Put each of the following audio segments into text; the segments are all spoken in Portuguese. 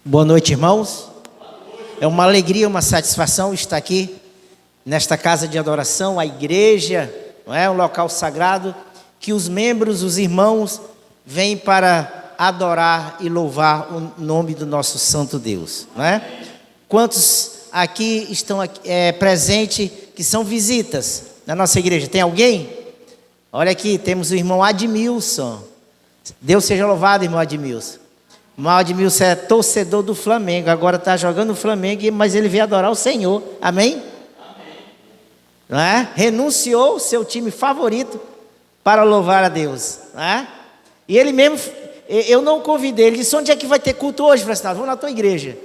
Boa noite, irmãos. É uma alegria, uma satisfação estar aqui nesta casa de adoração, a igreja, não é? Um local sagrado que os membros, os irmãos, vêm para adorar e louvar o nome do nosso santo Deus, não é? Quantos aqui estão presentes que são visitas na nossa igreja? Tem alguém? Olha aqui, temos o irmão Admilson. Deus seja louvado, irmão Admilson. O irmão Admilson é torcedor do Flamengo, agora está jogando o Flamengo, mas ele veio adorar o Senhor, amém? Amém. Não é? Renunciou o seu time favorito para louvar a Deus, não é? E ele mesmo, eu não o convidei, ele disse: onde é que vai ter culto hoje? Eu falei: vou na tua igreja.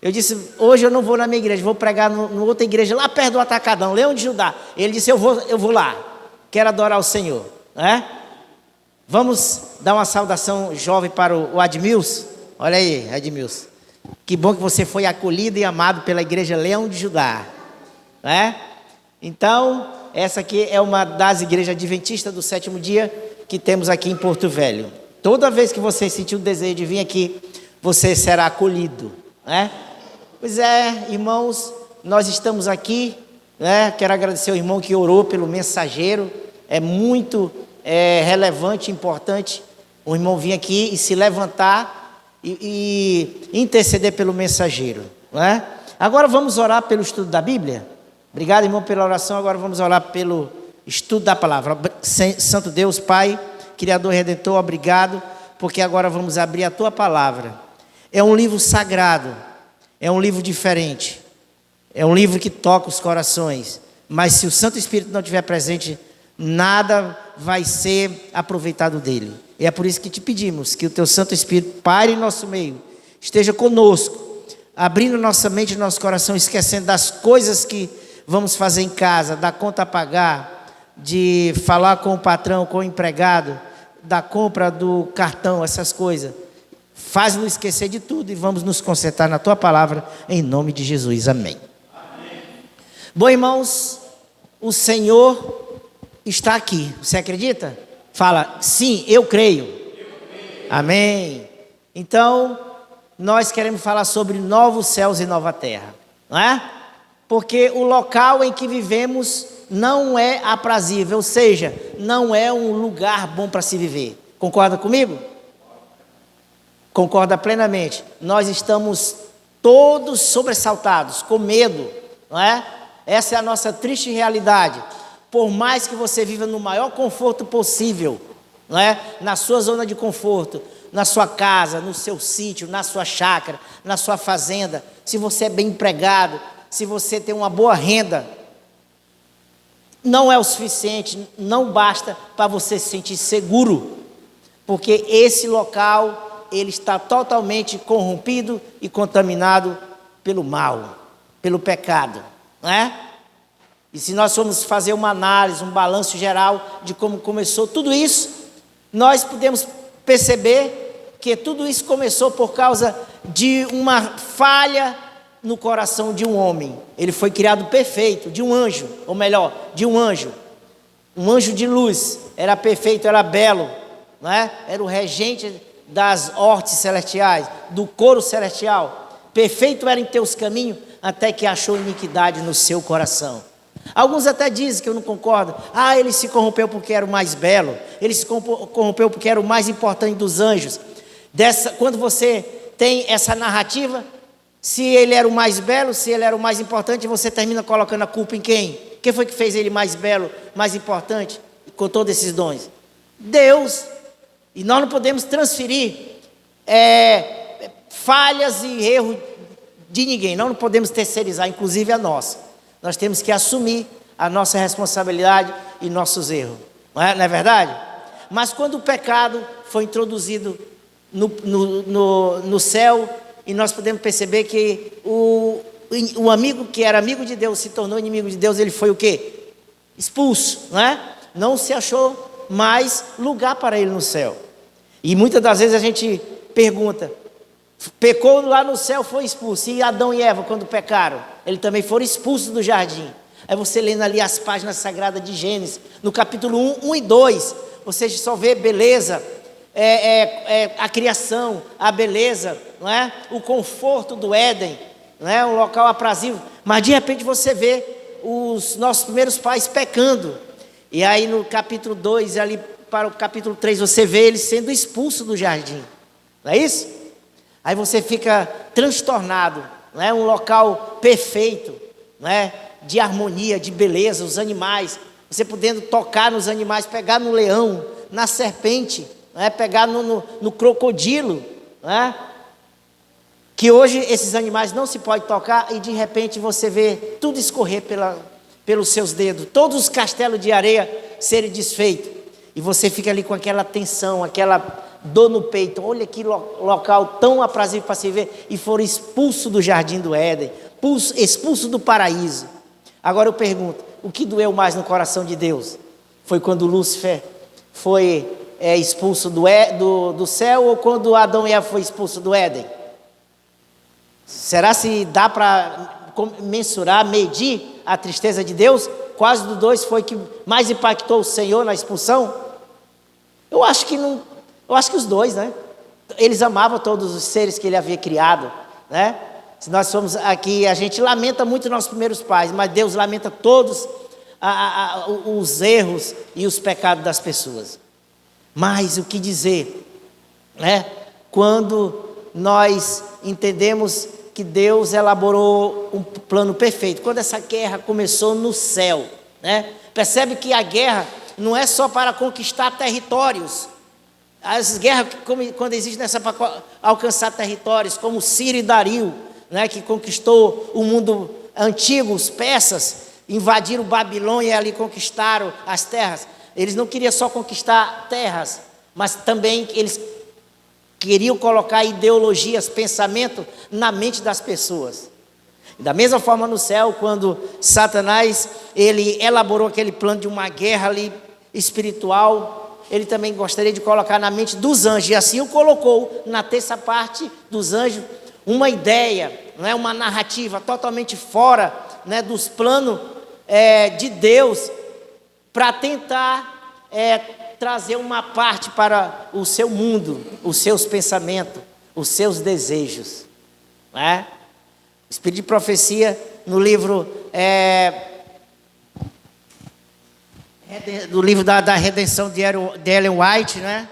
Eu disse: hoje eu não vou na minha igreja, vou pregar no outra igreja, lá perto do Atacadão, Leão de Judá. Ele disse: eu vou lá, quero adorar o Senhor, não é? Vamos dar uma saudação jovem para o Admilson. Olha aí, Admilson. Que bom que você foi acolhido e amado pela igreja Leão de Judá, não é? Então, essa aqui é uma das igrejas adventistas do sétimo dia que temos aqui em Porto Velho. Toda vez que você sentir o desejo de vir aqui, você será acolhido, né? Pois é, irmãos, nós estamos aqui, né? Quero agradecer ao irmão que orou pelo mensageiro. É muito relevante, importante o irmão vir aqui e se levantar e interceder pelo mensageiro, não é? Agora vamos orar pelo estudo da Bíblia. Obrigado, irmão, pela oração. Agora vamos orar pelo estudo da palavra. Santo Deus, Pai, Criador e Redentor, obrigado, porque agora vamos abrir a Tua palavra. É um livro sagrado, é um livro diferente, é um livro que toca os corações, mas se o Santo Espírito não estiver presente, nada vai ser aproveitado dele. E é por isso que te pedimos que o Teu Santo Espírito pare em nosso meio, esteja conosco, abrindo nossa mente e nosso coração, esquecendo das coisas que vamos fazer em casa, da conta a pagar, de falar com o patrão, com o empregado, da compra do cartão, essas coisas. Faz-nos esquecer de tudo e vamos nos concentrar na Tua palavra, em nome de Jesus, amém. Amém. Bom, irmãos, o Senhor está aqui, você acredita? Fala: sim, eu creio. Amém. Então, nós queremos falar sobre novos céus e nova terra, não é? Porque o local em que vivemos não é aprazível, ou seja, não é um lugar bom para se viver. Concorda comigo? Concorda plenamente. Nós estamos todos sobressaltados, com medo, não é? Essa é a nossa triste realidade. Por mais que você viva no maior conforto possível, não é? Na sua zona de conforto, na sua casa, no seu sítio, na sua chácara, na sua fazenda, se você é bem empregado, se você tem uma boa renda, não é o suficiente, não basta para você se sentir seguro, porque esse local, ele está totalmente corrompido e contaminado pelo mal, pelo pecado, não é? E se nós formos fazer uma análise, um balanço geral de como começou tudo isso, nós podemos perceber que tudo isso começou por causa de uma falha no coração de um homem. Ele foi criado perfeito, de um anjo, ou melhor, de um anjo de luz. Era perfeito, era belo, não é? Era o regente das hortes celestiais, do coro celestial. Perfeito era em teus caminhos, até que achou iniquidade no seu coração. Alguns até dizem, que eu não concordo: ele se corrompeu porque era o mais belo, ele se corrompeu porque era o mais importante dos anjos. Quando você tem essa narrativa, se ele era o mais belo, se ele era o mais importante, você termina colocando a culpa em quem? Quem foi que fez ele mais belo, mais importante, com todos esses dons? Deus. E nós não podemos transferir falhas e erros de ninguém, nós não podemos terceirizar, inclusive a nossa. Nós temos que assumir a nossa responsabilidade e nossos erros, não é verdade? Mas quando o pecado foi introduzido no céu, e nós podemos perceber que o amigo que era amigo de Deus se tornou inimigo de Deus, ele foi o quê? Expulso, não é? Não se achou mais lugar para ele no céu. E muitas das vezes a gente pergunta: pecou lá no céu, foi expulso. E Adão e Eva, quando pecaram, eles também foram expulsos do jardim. Aí você lendo ali as páginas sagradas de Gênesis, no capítulo 1 e 2, você só vê beleza, a criação, a beleza, não é? O conforto do Éden, não é? Um local aprazível. Mas de repente você vê os nossos primeiros pais pecando. E aí no capítulo 2, ali para o capítulo 3, você vê eles sendo expulsos do jardim. Não é isso? Aí você fica transtornado, não é? Um local perfeito, não é? De harmonia, de beleza, os animais, você podendo tocar nos animais, pegar no leão, na serpente, não é? Pegar no crocodilo, não é? Que hoje esses animais não se pode tocar e de repente você vê tudo escorrer pelos seus dedos, todos os castelos de areia serem desfeitos, e você fica ali com aquela tensão, aquela dor no peito. Olha que local tão aprazível para se ver, e foram expulsos do jardim do Éden, expulsos do paraíso. Agora eu pergunto, o que doeu mais no coração de Deus? Foi quando Lúcifer foi expulso do céu, ou quando Adão e Eva foi expulso do Éden? Será se dá para mensurar, medir a tristeza de Deus? Quais dos dois foi que mais impactou o Senhor na expulsão? Eu acho que não. Eu acho que os dois, né? Eles amavam todos os seres que ele havia criado, né? Se nós formos aqui, a gente lamenta muito nossos primeiros pais, mas Deus lamenta todos os erros e os pecados das pessoas. Mas o que dizer, né? Quando nós entendemos que Deus elaborou um plano perfeito, quando essa guerra começou no céu, né? Percebe que a guerra não é só para conquistar territórios. As guerras, quando existem para alcançar territórios, como Ciro e Dario, né, que conquistou o mundo antigo, os persas, invadiram Babilônia e ali conquistaram as terras. Eles não queriam só conquistar terras, mas também eles queriam colocar ideologias, pensamento na mente das pessoas. Da mesma forma no céu, quando Satanás, ele elaborou aquele plano de uma guerra ali espiritual, ele também gostaria de colocar na mente dos anjos, e assim o colocou na terça parte dos anjos, uma ideia, não é? Uma narrativa totalmente fora, né, dos planos de Deus, para tentar trazer uma parte para o seu mundo, os seus pensamentos, os seus desejos, não é? O Espírito de Profecia, no livro do livro da redenção de Ellen White, né?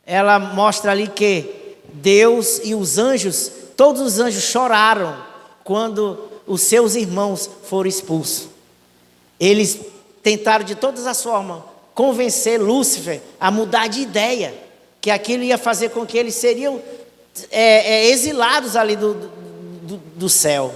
Ela mostra ali que Deus e os anjos, todos os anjos choraram quando os seus irmãos foram expulsos. Eles tentaram de todas as formas convencer Lúcifer a mudar de ideia, que aquilo ia fazer com que eles seriam exilados ali do céu.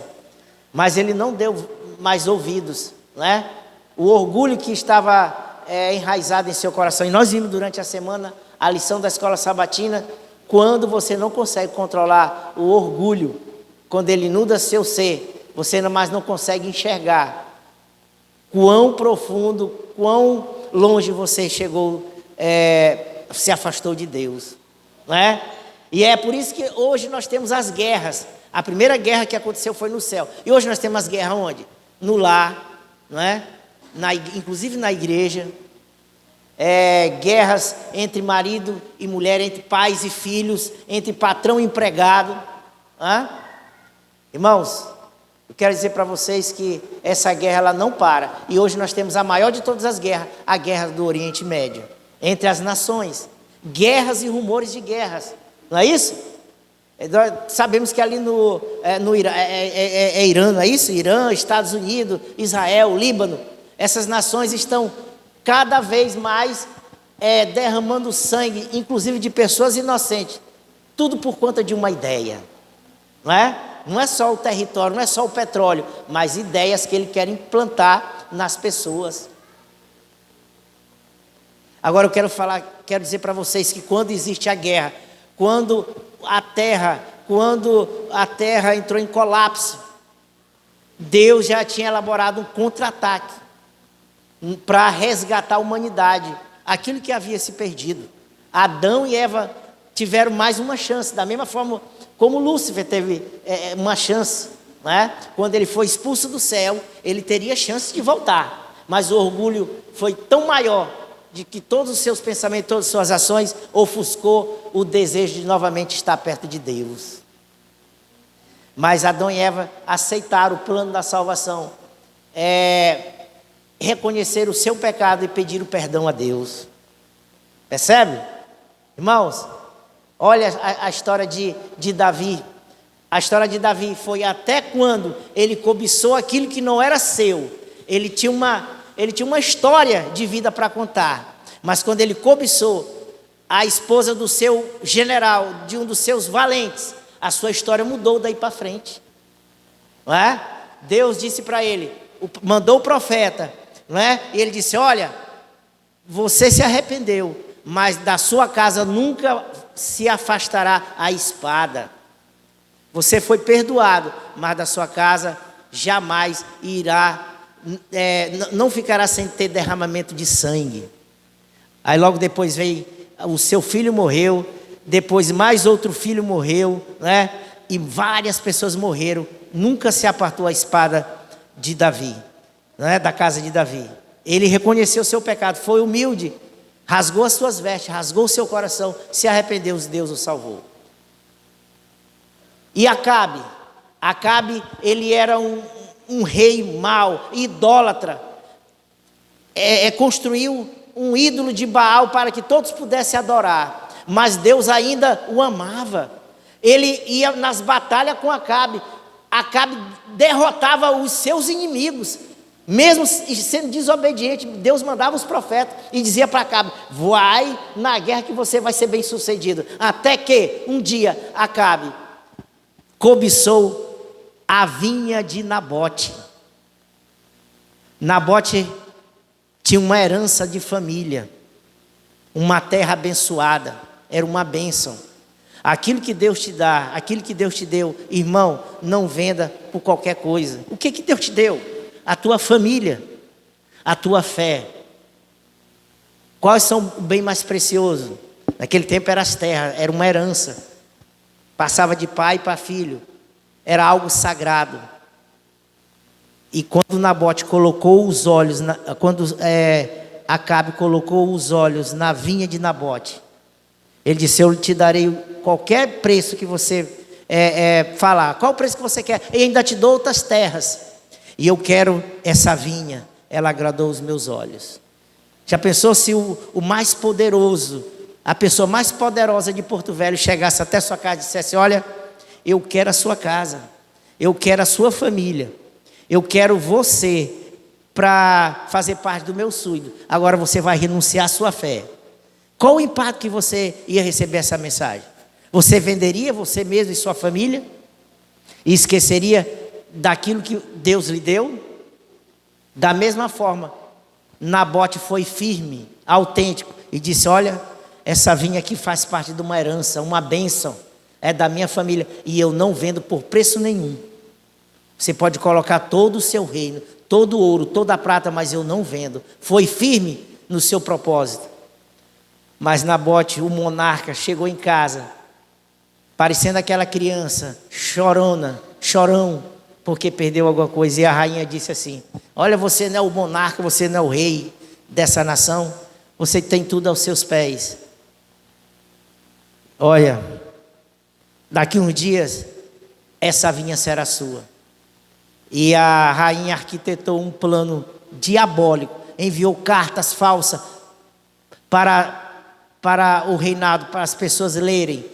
Mas ele não deu mais ouvidos, né? O orgulho que estava enraizado em seu coração. E nós vimos durante a semana a lição da escola sabatina, quando você não consegue controlar o orgulho, quando ele inunda seu ser, você mais não consegue enxergar quão profundo, quão longe você chegou, se afastou de Deus, não é? E é por isso que hoje nós temos as guerras. A primeira guerra que aconteceu foi no céu. E hoje nós temos as guerras onde? No lar, não é? Inclusive na igreja. Guerras entre marido e mulher, entre pais e filhos, entre patrão e empregado. Irmãos, eu quero dizer para vocês que essa guerra ela não para. E hoje nós temos a maior de todas as guerras, a guerra do Oriente Médio, entre as nações. Guerras e rumores de guerras, não é isso? Nós sabemos que ali no Irã, Irã, não é isso? Irã, Estados Unidos, Israel, Líbano, essas nações estão cada vez mais derramando sangue, inclusive de pessoas inocentes, tudo por conta de uma ideia, não é? Não é só o território, não é só o petróleo, mas ideias que ele quer implantar nas pessoas. Agora eu quero dizer para vocês que quando existe a guerra, quando a terra entrou em colapso, Deus já tinha elaborado um contra-ataque para resgatar a humanidade, aquilo que havia se perdido. Adão e Eva tiveram mais uma chance, da mesma forma como Lúcifer teve uma chance, né? Quando ele foi expulso do céu, ele teria chance de voltar, mas o orgulho foi tão maior de que todos os seus pensamentos, todas as suas ações ofuscou o desejo de novamente estar perto de Deus. Mas Adão e Eva aceitaram o plano da salvação, reconheceram o seu pecado e pediram perdão a Deus. Percebe? Irmãos, olha a história de Davi. A história de Davi foi até quando ele cobiçou aquilo que não era seu. Ele tinha uma história de vida para contar. Mas quando ele cobiçou a esposa do seu general, de um dos seus valentes, a sua história mudou daí para frente. Não é? Deus disse para ele, mandou o profeta, não é? E ele disse: olha, você se arrependeu, mas da sua casa nunca se afastará a espada. Você foi perdoado, mas da sua casa jamais irá, não ficará sem ter derramamento de sangue. Aí logo depois veio, o seu filho morreu, depois mais outro filho morreu, né? E várias pessoas morreram. Nunca se apartou a espada de Davi, né? Da casa de Davi. Ele reconheceu o seu pecado, foi humilde, rasgou as suas vestes, rasgou o seu coração, se arrependeu, Deus o salvou. E Acabe, ele era um rei mau, idólatra, construiu um ídolo de Baal para que todos pudessem adorar, mas Deus ainda o amava. Ele ia nas batalhas com Acabe derrotava os seus inimigos, mesmo sendo desobediente. Deus mandava os profetas e dizia para Acabe: vai na guerra que você vai ser bem sucedido. Até que um dia Acabe cobiçou a vinha de Nabote. Nabote tinha uma herança de família, uma terra abençoada, era uma bênção. Aquilo que Deus te dá, aquilo que Deus te deu, irmão, não venda por qualquer coisa. O que Deus te deu? A tua família, a tua fé. Quais são o bem mais precioso? Naquele tempo eram as terras, era uma herança. Passava de pai para filho, era algo sagrado. E quando Nabote colocou os olhos, Acabe colocou os olhos na vinha de Nabote, ele disse: eu te darei qualquer preço que você falar, qual o preço que você quer, e ainda te dou outras terras, e eu quero essa vinha, ela agradou os meus olhos. Já pensou se o mais poderoso, a pessoa mais poderosa de Porto Velho chegasse até sua casa e dissesse: olha, eu quero a sua casa, eu quero a sua família, eu quero você para fazer parte do meu sonho, agora você vai renunciar à sua fé. Qual o impacto que você ia receber essa mensagem? Você venderia você mesmo e sua família? E esqueceria daquilo que Deus lhe deu? Da mesma forma, Nabote foi firme, autêntico, e disse: olha, essa vinha aqui faz parte de uma herança, uma bênção, é da minha família, e eu não vendo por preço nenhum. Você pode colocar todo o seu reino, todo o ouro, toda a prata, mas eu não vendo. Foi firme no seu propósito. Mas Nabote, o monarca, chegou em casa, parecendo aquela criança, chorão, porque perdeu alguma coisa. E a rainha disse assim: olha, você não é o monarca, você não é o rei dessa nação, você tem tudo aos seus pés. Olha, daqui uns dias, essa vinha será sua. E a rainha arquitetou um plano diabólico, enviou cartas falsas para o reinado, para as pessoas lerem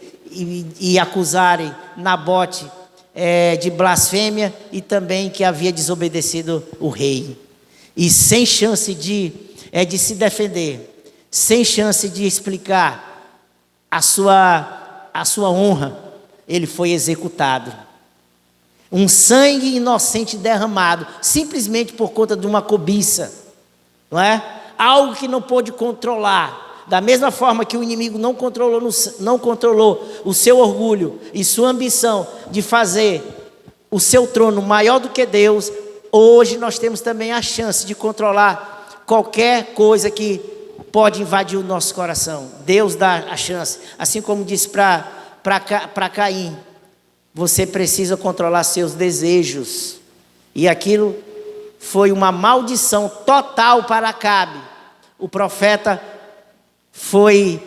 e acusarem Nabote de blasfêmia e também que havia desobedecido o rei. E sem chance de se defender, sem chance de explicar a sua honra, ele foi executado. Um sangue inocente derramado, simplesmente por conta de uma cobiça, não é? Algo que não pôde controlar. Da mesma forma que o inimigo não controlou o seu orgulho e sua ambição de fazer o seu trono maior do que Deus, hoje nós temos também a chance de controlar qualquer coisa que pode invadir o nosso coração. Deus dá a chance, assim como disse para Caim: você precisa controlar seus desejos. E aquilo foi uma maldição total para Acabe. O profeta foi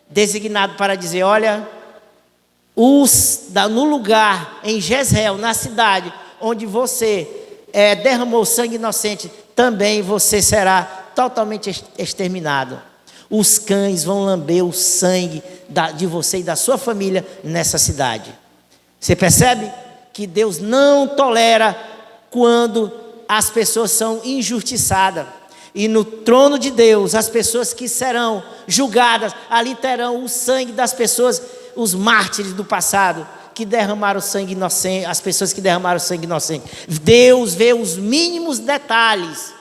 designado para dizer: olha, no lugar, em Jezreel, na cidade onde você derramou sangue inocente, também você será totalmente exterminado. Os cães vão lamber o sangue de você e da sua família nessa cidade. Você percebe que Deus não tolera quando as pessoas são injustiçadas. E no trono de Deus, as pessoas que serão julgadas, ali terão o sangue das pessoas, os mártires do passado, que derramaram sangue inocente, as pessoas que derramaram sangue inocente. Deus vê os mínimos detalhes.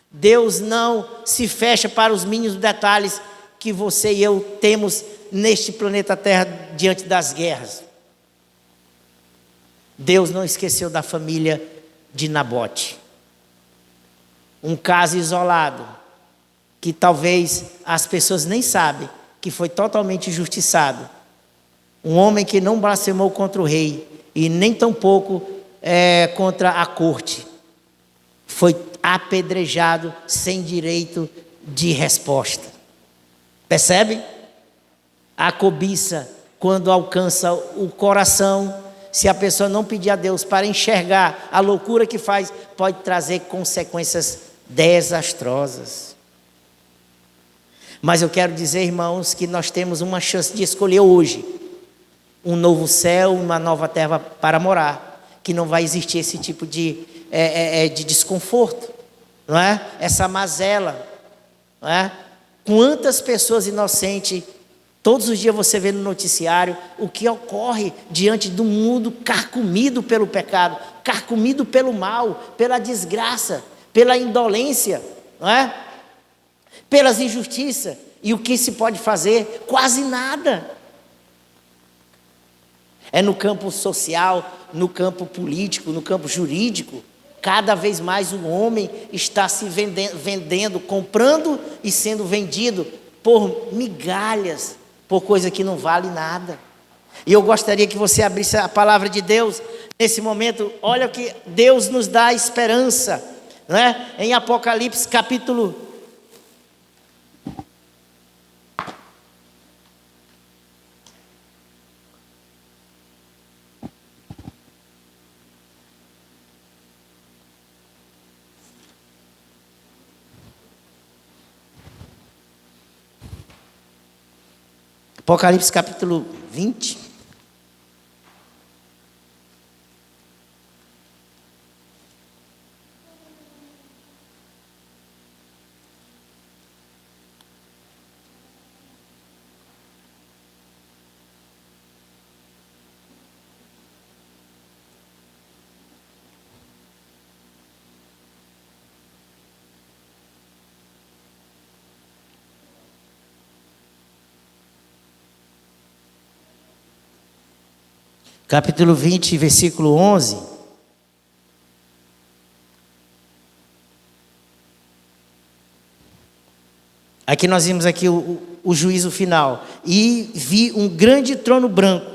Deus não se fecha para os mínimos detalhes que você e eu temos neste planeta Terra diante das guerras. Deus não esqueceu da família de Nabote. Um caso isolado, que talvez as pessoas nem sabem, que foi totalmente injustiçado. Um homem que não blasfemou contra o rei, e nem tampouco contra a corte. Foi apedrejado sem direito de resposta. Percebe? A cobiça, quando alcança o coração, se a pessoa não pedir a Deus para enxergar a loucura que faz, pode trazer consequências desastrosas. Mas eu quero dizer, irmãos, que nós temos uma chance de escolher hoje um novo céu, uma nova terra para morar, que não vai existir esse tipo de desconforto, não é? Essa mazela, não é? Quantas pessoas inocentes, todos os dias você vê no noticiário o que ocorre diante do mundo carcomido pelo pecado, carcomido pelo mal, pela desgraça, pela indolência, não é? Pelas injustiças. E o que se pode fazer? Quase nada. É no campo social, no campo político, no campo jurídico. Cada vez mais o homem está se vendendo, comprando e sendo vendido por migalhas, por coisa que não vale nada. E eu gostaria que você abrisse a palavra de Deus nesse momento. Olha o que Deus nos dá esperança, não é? Em Apocalipse capítulo 20. Capítulo 20, versículo 11. Aqui nós vimos aqui o juízo final. E vi um grande trono branco,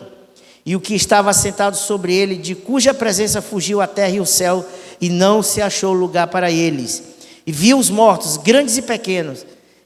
e o que estava assentado sobre ele, de cuja presença fugiu a terra e o céu, e não se achou lugar para eles. E vi os mortos, grandes e pequenos,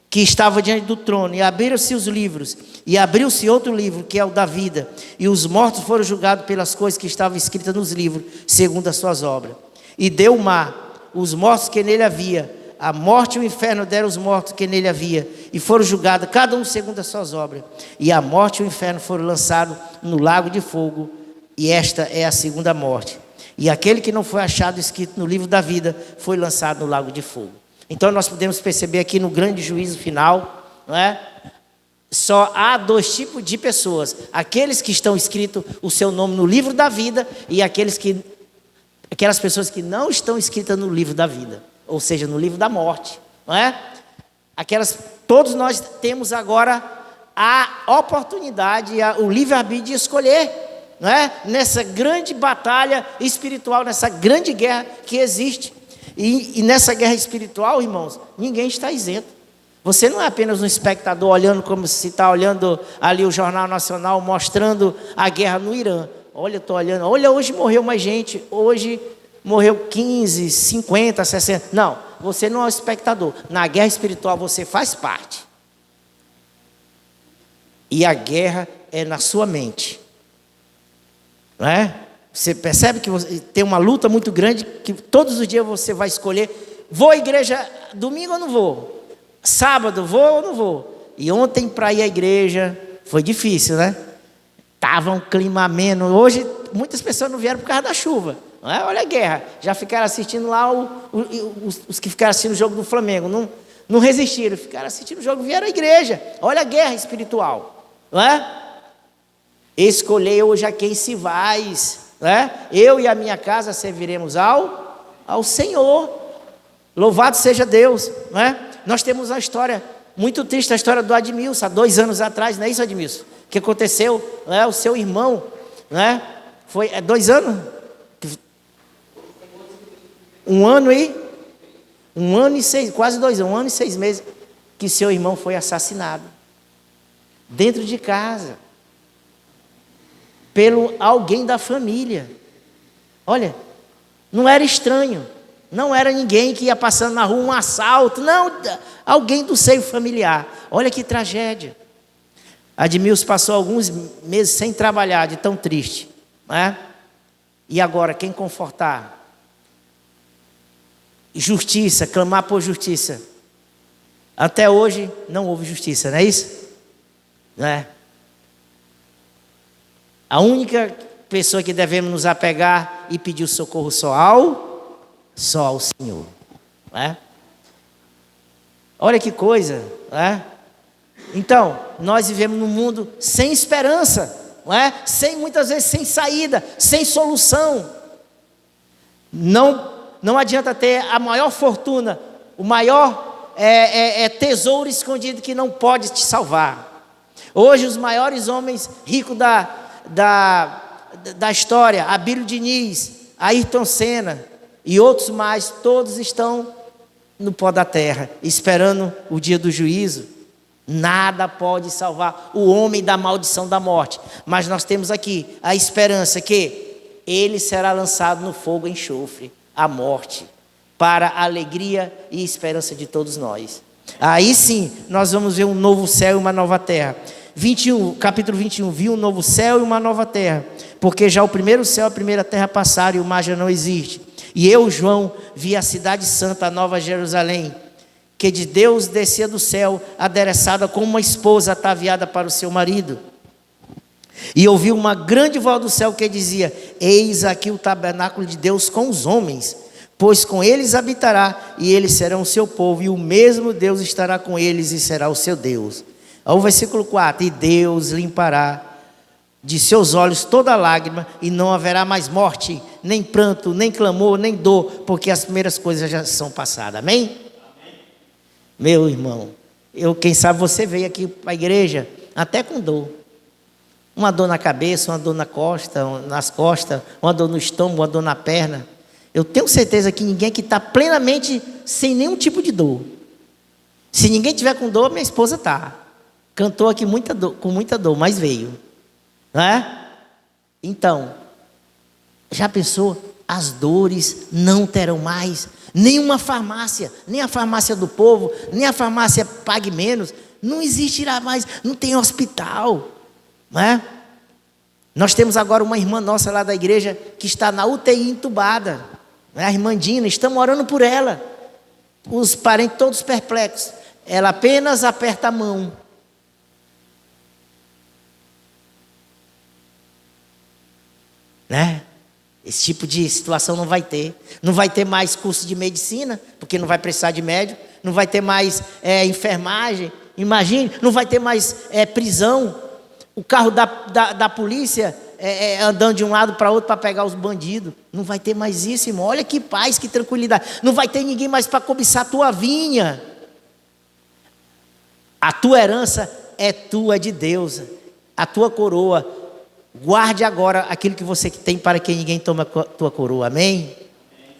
que estavam diante do trono, e abriram-se os livros, e abriu-se outro livro, que é o da vida, e os mortos foram julgados pelas coisas que estavam escritas nos livros, segundo as suas obras. E deu o mar, os mortos que nele havia, a morte e o inferno deram os mortos que nele havia, e foram julgados, cada um segundo as suas obras. E a morte e o inferno foram lançados no lago de fogo, e esta é a segunda morte. E aquele que não foi achado escrito no livro da vida, foi lançado no lago de fogo. Então nós podemos perceber aqui no grande juízo final, não é? Só há dois tipos de pessoas: aqueles que estão escritos o seu nome no livro da vida, e aquelas pessoas que não estão escritas no livro da vida, ou seja, no livro da morte, não é? Todos nós temos agora a oportunidade, o livre-arbítrio de escolher, não é? Nessa grande batalha espiritual, nessa grande guerra que existe. E nessa guerra espiritual, irmãos, ninguém está isento. Você não é apenas um espectador olhando como se está olhando ali o Jornal Nacional mostrando a guerra no Irã. Olha, estou olhando, olha, hoje morreu mais gente, hoje morreu 15, 50, 60. Não, você não é um espectador. Na guerra espiritual você faz parte. E a guerra é na sua mente. Não é? Você percebe que tem uma luta muito grande, que todos os dias você vai escolher: vou à igreja domingo ou não vou? Sábado vou ou não vou? E ontem, para ir à igreja, foi difícil, né? Estava um clima ameno. Hoje, muitas pessoas não vieram por causa da chuva. Não é? Olha a guerra. Já ficaram assistindo lá, os que ficaram assistindo o jogo do Flamengo. Não resistiram, ficaram assistindo o jogo, vieram à igreja. Olha a guerra espiritual. Não é? Escolhei hoje a quem se vais. Não é? Eu e a minha casa serviremos ao Senhor. Louvado seja Deus. Não é? Nós temos uma história muito triste, a história do Admilson, há 2 anos atrás, não é isso, Admilson? O que aconteceu? Não é? O seu irmão, não é? Foi 2 anos? 1 ano e 6, quase 2 anos, 1 ano e 6 meses, que seu irmão foi assassinado. Dentro de casa. Pelo alguém da família. Olha, não era estranho. Não era ninguém que ia passando na rua, um assalto. Não, alguém do seio familiar. Olha que tragédia. Admilson passou alguns meses sem trabalhar, de tão triste. Não é? E agora, quem confortar? Justiça, clamar por justiça. Até hoje não houve justiça, não é isso? Não é? A única pessoa que devemos nos apegar e pedir o socorro só ao Senhor. Não é? Olha que coisa, não é? Então, nós vivemos num mundo sem esperança, não é? Muitas vezes sem saída, sem solução. Não adianta ter a maior fortuna, o maior tesouro escondido que não pode te salvar. Hoje os maiores homens ricos da história, Abílio Diniz, Ayrton Senna e outros mais, todos estão no pó da terra, esperando o dia do juízo. Nada pode salvar o homem da maldição da morte. Mas nós temos aqui a esperança que ele será lançado no fogo e enxofre, a morte, para a alegria e esperança de todos nós. Aí sim, nós vamos ver um novo céu e uma nova terra. Capítulo 21, viu um novo céu e uma nova terra, porque já o primeiro céu e a primeira terra passaram e o mar já não existe. E eu, João, vi a cidade santa, a nova Jerusalém, que de Deus descia do céu, adereçada como uma esposa ataviada para o seu marido. E ouvi uma grande voz do céu que dizia: eis aqui o tabernáculo de Deus com os homens, pois com eles habitará, e eles serão o seu povo, e o mesmo Deus estará com eles e será o seu Deus. O versículo 4: e Deus limpará de seus olhos toda lágrima, e não haverá mais morte, nem pranto, nem clamor, nem dor, porque as primeiras coisas já são passadas. Amém? Amém. Meu irmão, quem sabe você veio aqui para a igreja até com dor. Uma dor na cabeça, uma dor nas costas, uma dor no estômago, uma dor na perna. Eu tenho certeza que ninguém aqui está plenamente sem nenhum tipo de dor. Se ninguém tiver com dor, minha esposa está. Cantou aqui com muita dor, mas veio. Não é? Então, já pensou? As dores não terão mais. Nenhuma farmácia, nem a farmácia do povo, nem a farmácia Pague Menos, não existirá mais, não tem hospital. Não é? Nós temos agora uma irmã nossa lá da igreja que está na UTI entubada, não é? A irmã Dina, estamos orando por ela. Os parentes todos perplexos. Ela apenas aperta a mão. Né? Esse tipo de situação não vai ter. Não vai ter mais curso de medicina, porque não vai precisar de médico. Não vai ter mais enfermagem. Imagine, não vai ter mais prisão. O carro da polícia andando de um lado para outro para pegar os bandidos. Não vai ter mais isso, irmão. Olha que paz, que tranquilidade. Não vai ter ninguém mais para cobiçar a tua vinha. A tua herança é tua, é de Deus. A tua coroa. Guarde agora aquilo que você tem, para que ninguém tome a tua coroa. Amém?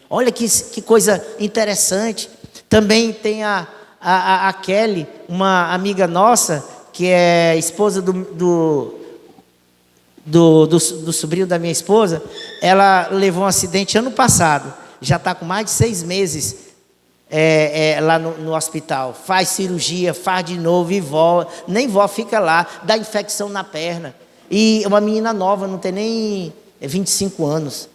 Olha que coisa interessante. Também tem a Kelly, uma amiga nossa, que é esposa do sobrinho da minha esposa. Ela levou um acidente ano passado. Já está com mais de 6 meses lá no hospital, faz cirurgia, faz de novo e volta, nem volta, fica lá, dá infecção na perna. E uma menina nova, não tem nem 25 anos.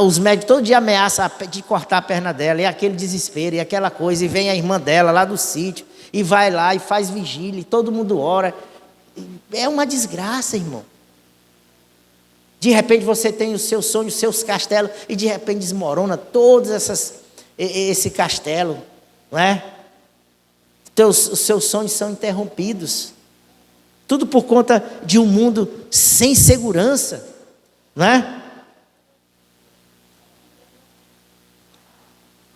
Os médicos todo dia ameaçam de cortar a perna dela, e aquele desespero, e aquela coisa, e vem a irmã dela lá do sítio, e vai lá e faz vigília, e todo mundo ora. É uma desgraça, irmão. De repente você tem os seus sonhos, os seus castelos, e de repente desmorona esse castelo, não é? Os seus sonhos são interrompidos. Tudo por conta de um mundo sem segurança, não é?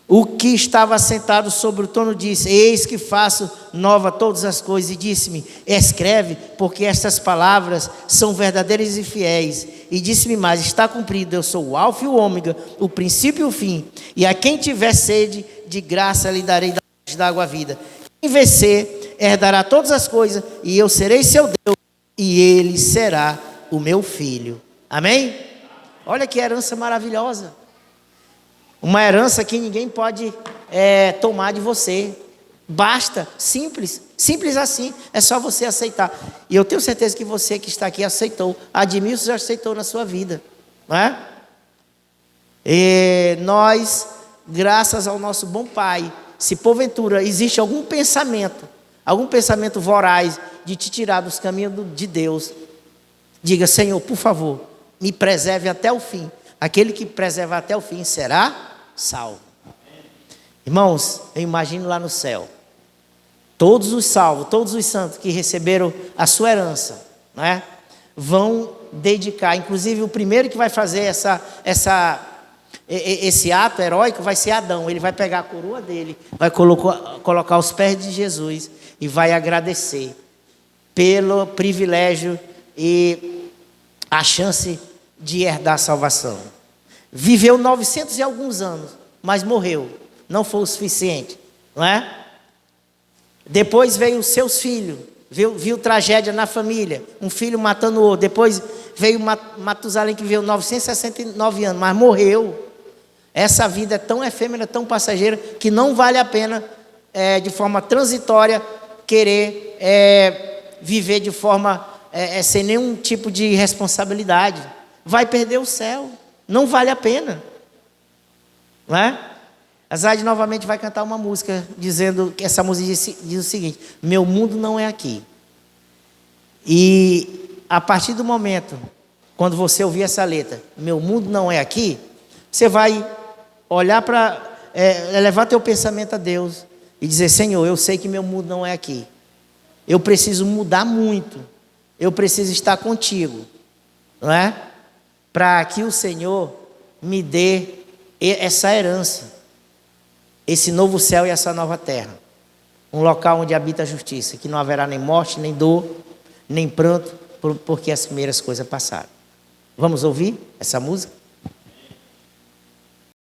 O que estava sentado sobre o trono disse: eis que faço nova todas as coisas. E disse-me: escreve, porque estas palavras são verdadeiras e fiéis. E disse-me mais: está cumprido, eu sou o alfa e o ômega, o princípio e o fim. E a quem tiver sede, de graça lhe darei da água à vida. Quem vencer, herdará todas as coisas, e eu serei seu Deus, e ele será o meu filho. Amém? Olha que herança maravilhosa. Uma herança que ninguém pode tomar de você. Basta, simples assim, é só você aceitar. E eu tenho certeza que você que está aqui aceitou. Admilson já aceitou na sua vida, não é? E nós, graças ao nosso bom Pai, se porventura existe algum pensamento voraz de te tirar dos caminhos de Deus, diga: Senhor, por favor, me preserve até o fim. Aquele que preserva até o fim será salvo. Irmãos, eu imagino lá no céu, todos os salvos, todos os santos que receberam a sua herança, não é? Vão dedicar, inclusive o primeiro que vai fazer esse ato heróico vai ser Adão. Ele vai pegar a coroa dele, vai colocar aos pés de Jesus e vai agradecer pelo privilégio e a chance de herdar a salvação. Viveu 900 e alguns anos, mas morreu. Não foi o suficiente, não é? Depois veio os seus filhos, viu tragédia na família, um filho matando o outro. Depois veio Matusalém, que viveu 969 anos, mas morreu. Essa vida é tão efêmera, tão passageira, que não vale a pena, de forma transitória, querer viver de forma sem nenhum tipo de responsabilidade. Vai perder o céu, não vale a pena, não é? A Zaide novamente vai cantar uma música, dizendo que essa música diz o seguinte: meu mundo não é aqui. E a partir do momento, quando você ouvir essa letra, meu mundo não é aqui, você vai olhar levar teu pensamento a Deus e dizer: Senhor, eu sei que meu mundo não é aqui. Eu preciso mudar muito. Eu preciso estar contigo, não é? Para que o Senhor me dê essa herança, esse novo céu e essa nova terra, um local onde habita a justiça, que não haverá nem morte, nem dor, nem pranto, porque as primeiras coisas passaram. Vamos ouvir essa música?